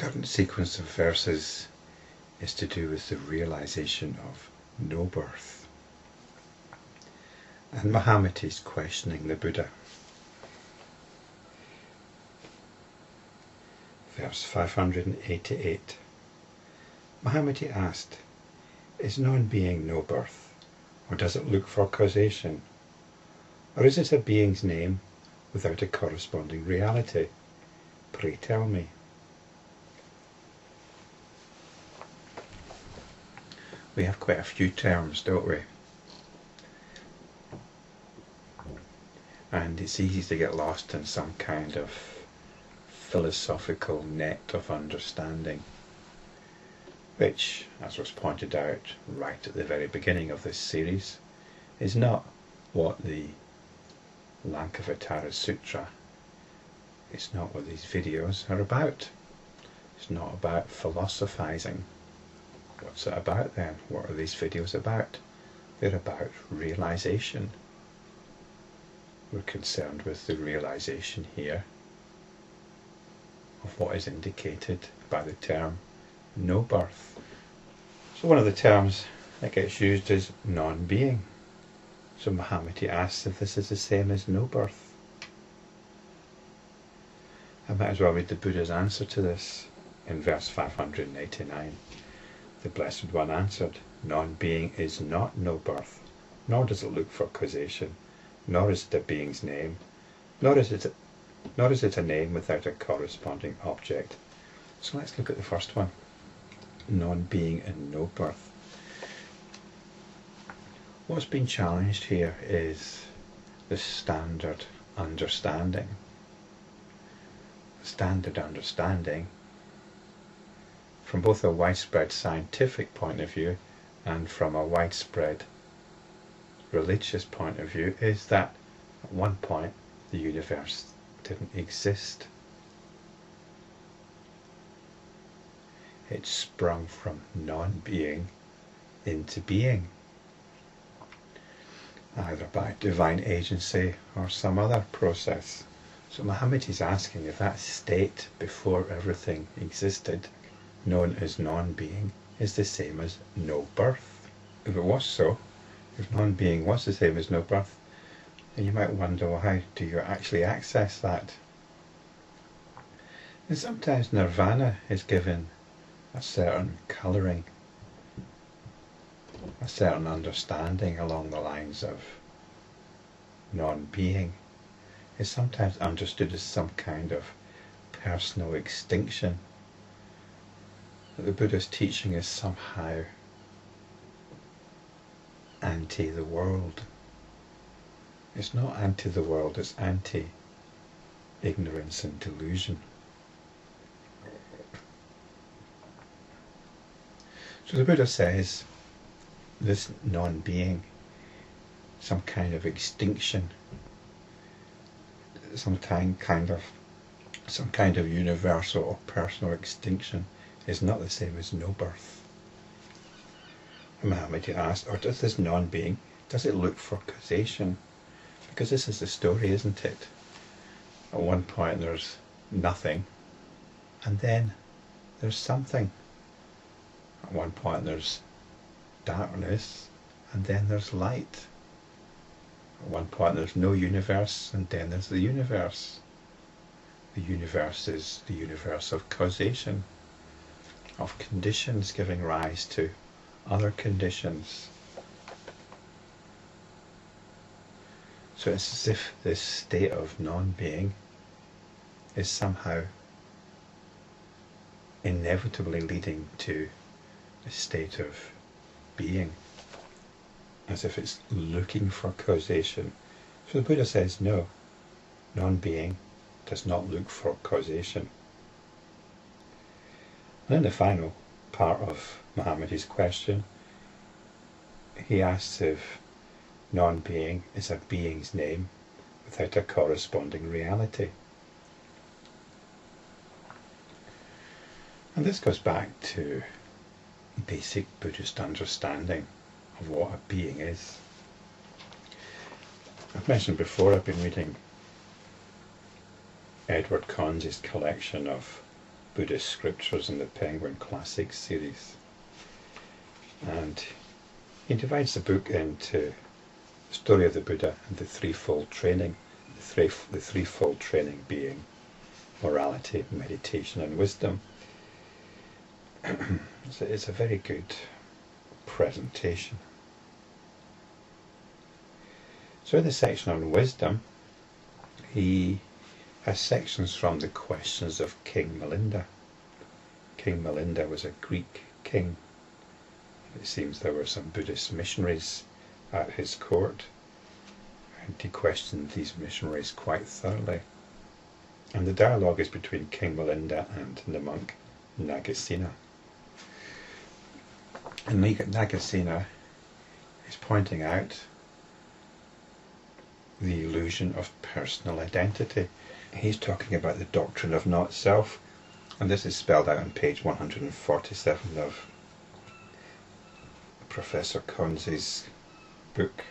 current sequence of verses is to do with the realization of no birth. And Mahamati is questioning the Buddha. Verse 588. Mahamati asked, is non-being no birth, or does it look for causation? Or is it a being's name without a corresponding reality? Pray tell me. We have quite a few terms, don't we? And it's easy to get lost in some kind of philosophical net of understanding, which, as was pointed out right at the very beginning of this series, is not what the Lankavatara Sutra, it's not what these videos are about. It's not about philosophizing. What's it about then? What are these videos about? They're about realization. We're concerned with the realization here of what is indicated by the term no birth. So one of the terms that gets used is non-being. So Mahamati asks if this is the same as no birth. I might as well read the Buddha's answer to this in verse 589. The Blessed One answered, non-being is not no birth, nor does it look for causation, nor is it a being's name, nor is it a name without a corresponding object. So let's look at the first one, non-being and no birth. What's been challenged here is the standard understanding. Standard understanding, from both a widespread scientific point of view and from a widespread religious point of view, is that at one point the universe didn't exist. It sprung from non-being into being, either by divine agency or some other process. So Mahamati is asking if that state before everything existed, known as non-being, is the same as no birth. If it was so, if non-being was the same as no birth, then you might wonder, well, how do you actually access that? And sometimes nirvana is given a certain colouring, a certain understanding along the lines of non-being. Is sometimes understood as some kind of personal extinction. That the Buddha's teaching is somehow anti the world. It's not anti the world, it's anti ignorance and delusion. So the Buddha says this non-being, some kind of extinction, some kind of universal or personal extinction, is not the same as no birth. And Mahamati asked, or does this non-being, does it look for causation? Because this is the story, isn't it? At one point there's nothing, and then there's something. At one point there's darkness, and then there's light. At one point there's no universe, and then there's the universe. The universe is the universe of causation, of conditions giving rise to other conditions. So it's as if this state of non-being is somehow inevitably leading to a state of being, as if it's looking for causation. So the Buddha says no, non-being does not look for causation. And in the final part of Mahamati's question, he asks if non-being is a being's name without a corresponding reality. And this goes back to basic Buddhist understanding of what a being is. I've mentioned before, I've been reading Edward Conze's collection of Buddhist scriptures in the Penguin Classics series. And he divides the book into the story of the Buddha and the threefold training. The threefold training being morality, meditation and wisdom. It's a very good presentation. So in the section on wisdom, he has sections from the questions of King Milinda. King Milinda was a Greek king. It seems there were some Buddhist missionaries at his court, and he questioned these missionaries quite thoroughly. And the dialogue is between King Milinda and the monk Nagasena. And Nagasena is pointing out the illusion of personal identity. He's talking about the doctrine of not self, and this is spelled out on page 147 of Professor Conzi's book.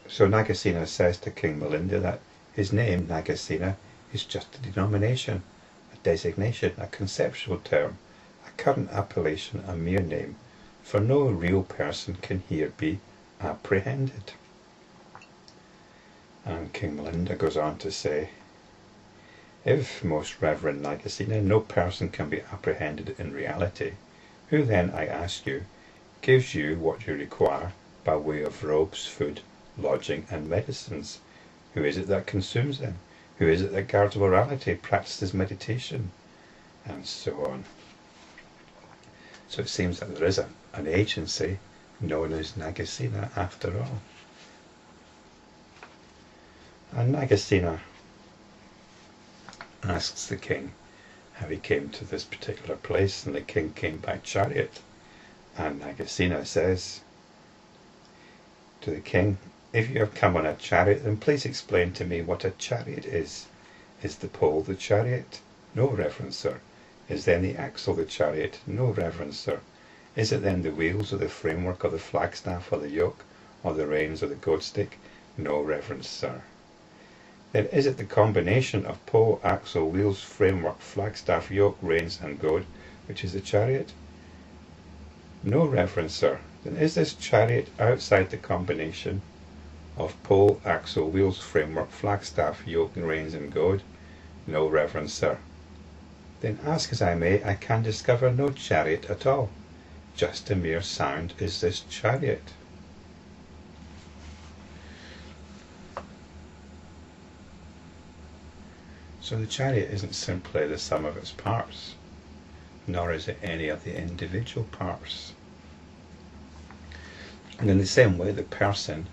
So Nagasena says to King Milinda that his name, Nagasena, is just a denomination, a designation, a conceptual term, a current appellation, a mere name, for no real person can here be apprehended. And King Milinda goes on to say, if, most Reverend Nagasena, no person can be apprehended in reality, who then, I ask you, gives you what you require by way of robes, food, lodging and medicines? Who is it that consumes them? Who is it that guards morality, practices meditation, and so on? So it seems that there is an agency known as Nagasena after all. And Nagasena asks the king how he came to this particular place, and the king came by chariot. And Nagasena says to the king, if you have come on a chariot, then please explain to me what a chariot is. Is the pole the chariot? No, reverend sir. Is then the axle the chariot? No, reverend sir. Is it then the wheels or the framework or the flagstaff or the yoke or the reins or the goad stick? No, reverend sir. Then is it the combination of pole, axle, wheels, framework, flagstaff, yoke, reins and goad which is the chariot? No, reverend sir. Then is this chariot outside the combination of pole, axle, wheels, framework, flagstaff, yoke, reins and goad? No, reverend sir. Then ask as I may, I can discover no chariot at all. Just a mere sound is this chariot. So the chariot isn't simply the sum of its parts, nor is it any of the individual parts. And in the same way, the person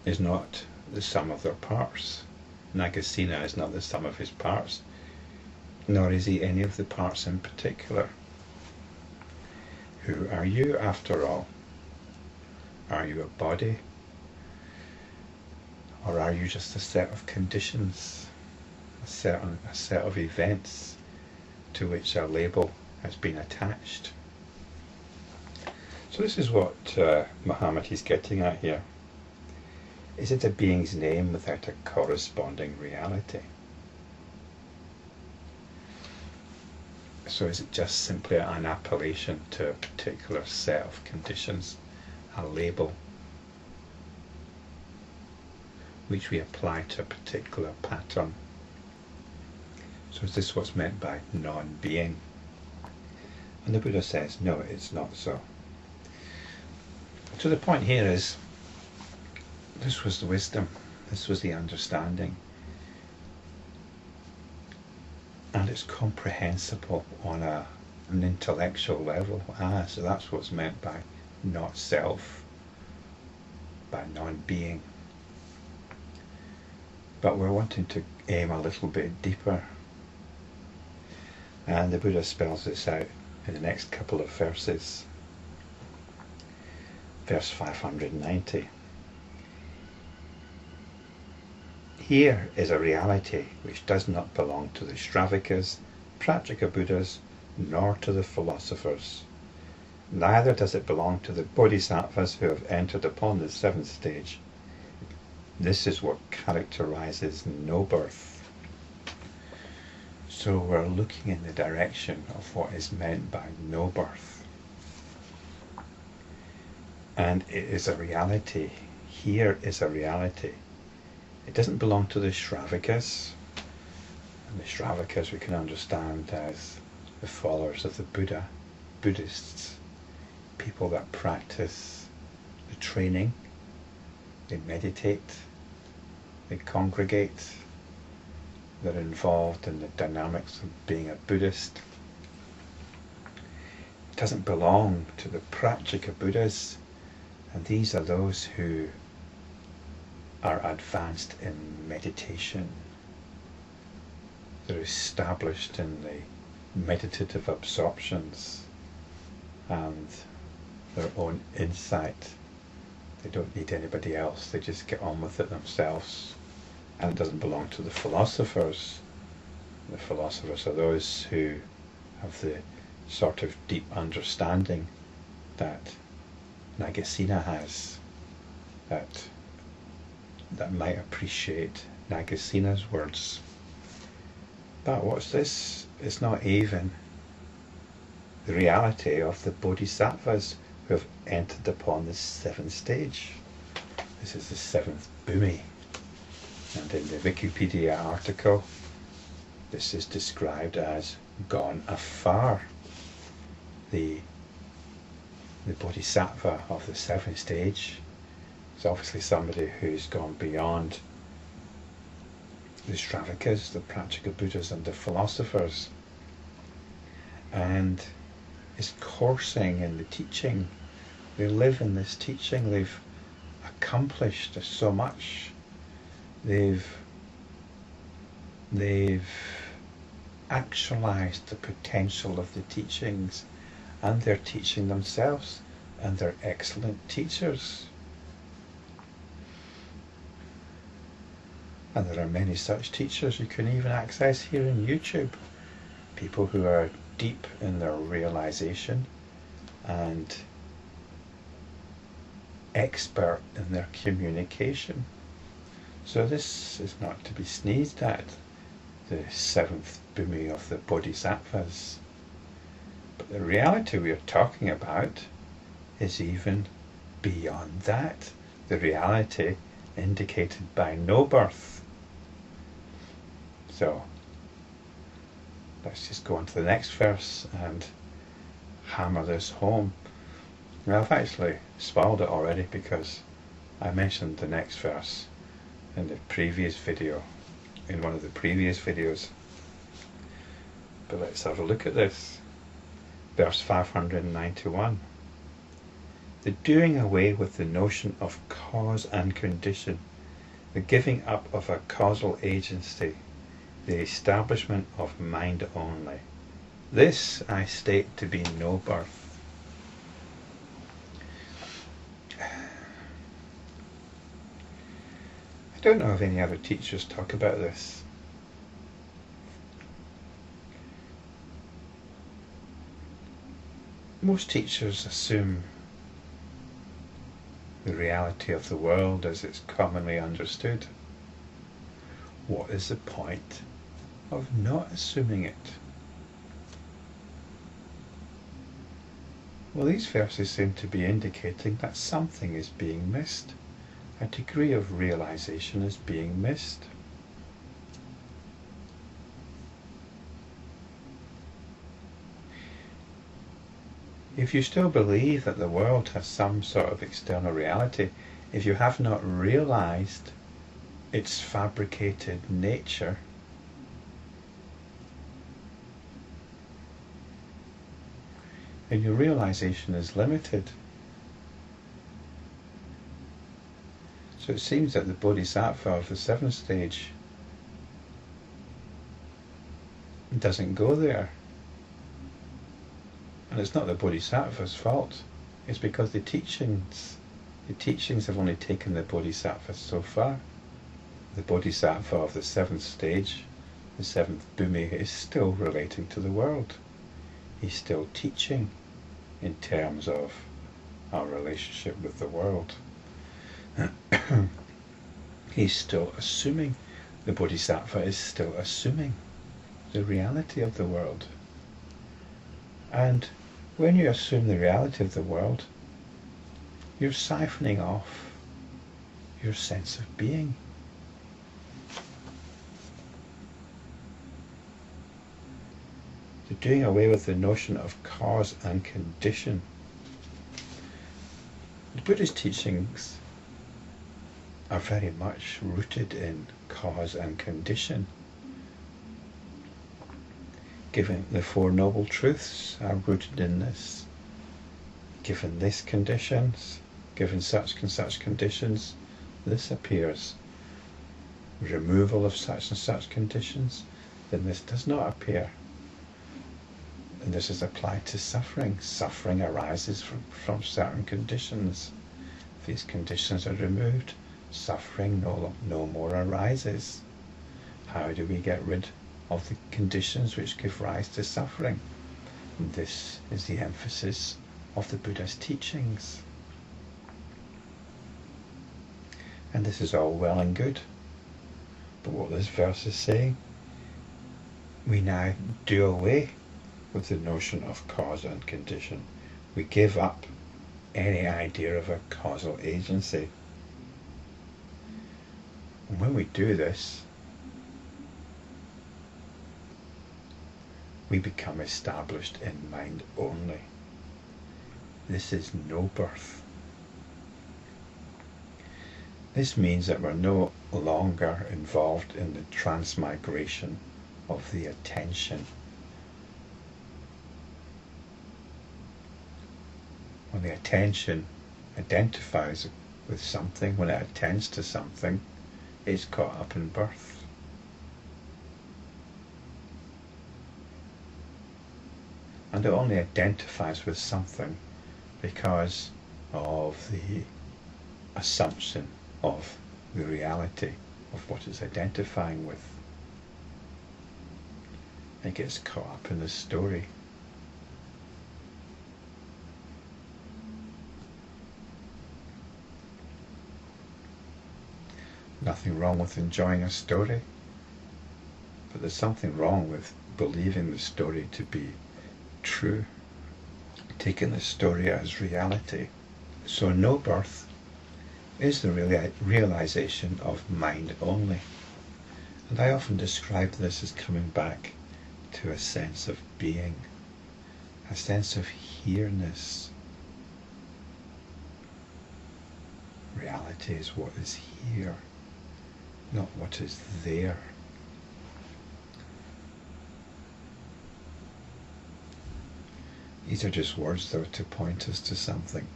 is not the sum of their parts. Nagasena is not the sum of his parts, nor is he any of the parts in particular. Who are you, after all? Are you a body? Or are you just a set of conditions, a set of events to which a label has been attached? So this is what Mahamati is getting at here. Is it a being's name without a corresponding reality? So is it just simply an appellation to a particular set of conditions, a label which we apply to a particular pattern? So is this what's meant by non-being? And the Buddha says, no, it's not so. So the point here is, this was the wisdom, this was the understanding, and it's comprehensible on an intellectual level. So that's what's meant by not self, by non-being. But we're wanting to aim a little bit deeper, and the Buddha spells this out in the next couple of verses. Verse 590. Here is a reality which does not belong to the Sravakas, Pratyekabuddhas, nor to the philosophers. Neither does it belong to the Bodhisattvas who have entered upon the seventh stage. This is what characterises no birth. So we're looking in the direction of what is meant by no birth. And it is a reality. Here is a reality. It doesn't belong to the Sravakas. And the Sravakas we can understand as the followers of the Buddha, Buddhists, people that practice the training, they meditate, they congregate, they're involved in the dynamics of being a Buddhist. It doesn't belong to the Pratyekabuddhas, and these are those who are advanced in meditation. They're established in the meditative absorptions and their own insight. They don't need anybody else, they just get on with it themselves. And it doesn't belong to the philosophers. The philosophers are those who have the sort of deep understanding that Nagasena has, that might appreciate Nagasena's words. But what's this? It's not even the reality of the Bodhisattvas who have entered upon the seventh stage. This is the seventh bhumi. And in the Wikipedia article, this is described as gone afar. The Bodhisattva of the seventh stage is obviously somebody who's gone beyond the Sravakas, the Pratyekabuddhas and the philosophers, and is coursing in the teaching. They live in this teaching, they've accomplished so much. They've actualized the potential of the teachings, and they're teaching themselves, and they're excellent teachers. And there are many such teachers you can even access here on YouTube. People who are deep in their realization and expert in their communication. So this is not to be sneezed at, the seventh bhumi of the Bodhisattvas. But the reality we are talking about is even beyond that. The reality indicated by no birth. So let's just go on to the next verse and hammer this home. Now I've actually spoiled it already because I mentioned the next verse in the previous video, in one of the previous videos. But let's have a look at this. Verse 591. The doing away with the notion of cause and condition, the giving up of a causal agency, the establishment of mind only. This I state to be no birth. I don't know if any other teachers talk about this. Most teachers assume the reality of the world as it's commonly understood. What is the point of not assuming it? Well, these verses seem to be indicating that something is being missed. A degree of realization is being missed. If you still believe that the world has some sort of external reality, if you have not realized its fabricated nature, then your realization is limited. So it seems that the Bodhisattva of the seventh stage doesn't go there. And it's not the Bodhisattva's fault. It's because the teachings have only taken the Bodhisattva so far. The Bodhisattva of the seventh stage, the seventh bhumi, is still relating to the world. He's still teaching in terms of our relationship with the world. He's still assuming. The Bodhisattva is still assuming. the reality of the world. And when you assume the reality of the world, you're siphoning off your sense of being. You're doing away with the notion of cause and condition. The Buddha's teachings are very much rooted in cause and condition. Given the Four Noble Truths are rooted in this. Given this conditions, given such and such conditions, this appears. Removal of such and such conditions, then this does not appear. And this is applied to suffering. Suffering arises from certain conditions. If these conditions are removed, suffering no more arises. How do we get rid of the conditions which give rise to suffering? And this is the emphasis of the Buddha's teachings. And this is all well and good. But what this verse is saying, we now do away with the notion of cause and condition. We give up any idea of a causal agency. And when we do this, we become established in mind only. This is no birth. This means that we're no longer involved in the transmigration of the attention. When the attention identifies with something, when it attends to something, it's caught up in birth. And it only identifies with something because of the assumption of the reality of what it's identifying with. It gets caught up in the story. Nothing wrong with enjoying a story, but there's something wrong with believing the story to be true, taking the story as reality. So no birth is the realization of mind only. And I often describe this as coming back to a sense of being, a sense of here-ness. Reality is what is here, not what is there. These are just words though to point us to something,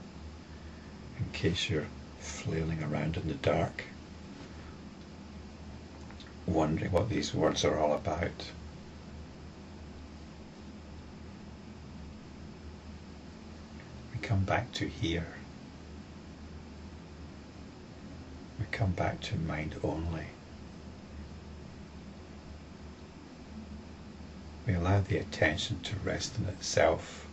in case you're flailing around in the dark, wondering what these words are all about. We come back to here. We come back to mind only. We allow the attention to rest in itself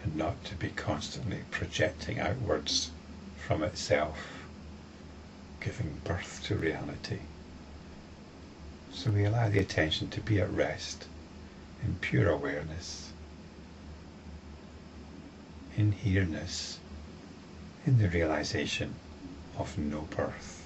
and not to be constantly projecting outwards from itself, giving birth to reality. So we allow the attention to be at rest in pure awareness, in here-ness, in the realization of no birth.